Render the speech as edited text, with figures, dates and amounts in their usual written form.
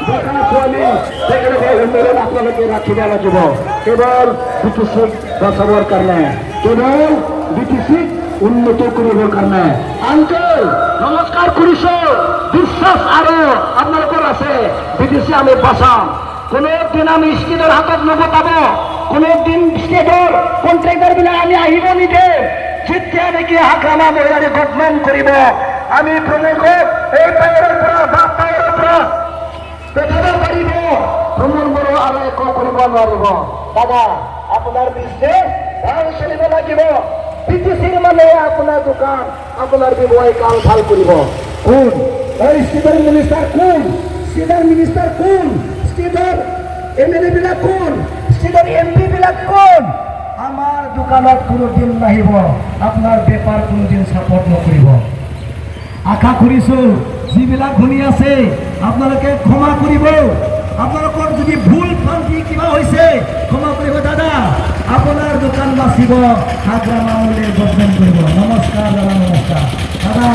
যেখানে চলি সেখানে উন্নয়ন আপনাদেরকে রাখি দেওয়া যাব কেবল বিটিসি বসাবার কারণে কেবল বিটিসি উন্নত করিবার কারণে আঙ্কেল নমস্কার করিস বিশ্বাস আরো আপনার উপর আছে বিটিসি আমি বসাম কোনদিন আমি স্টেটের হাতত নগতাব কোনদিন স্টেটের কন্ট্রাক্টর বিনা আমি আহিব নিদে যেতিয়া নেকি হাগ্ৰামা মহিলাৰে গঠন কৰিব আমি প্ৰমুখক এই পায়ৰৰ পৰা বা পায়ৰৰ পৰা পেটাব পাৰিব ভ্ৰমণ বৰ আৰু একো কৰিব নোৱাৰিব দাদা আপোনাৰ বিজনেছ ভাল চলিব লাগিব বিটিচিৰ মানে আপোনাৰ দোকান আপোনাৰ ব্যৱসায় কাল ভাল কৰিব কোন এই ষ্টেটৰ মিনিষ্টাৰ কোন ষ্টেটৰ মিনিষ্টাৰ কোন ষ্টেটৰ এমএলএ বিলাক কোন ষ্টেটৰ এমপি বিলাক কোন আমার দোকানত কোনোদিন নাহিব আপনার বেপার কোনোদিন সাপোর্ট নকরিব আশা কৰিছো যিবিলাক শুনি আছে আপোনালোকে ক্ষমা কৰিব আপোনালোকৰ যদি ভুল ভ্ৰান্তি কিবা হৈছে ক্ষমা কৰিব দাদা আপোনাৰ দোকান বাচিব হাগ্ৰামা মহিলাৰ গঠন কৰিব নমস্কাৰ দাদা নমস্কাৰ দাদা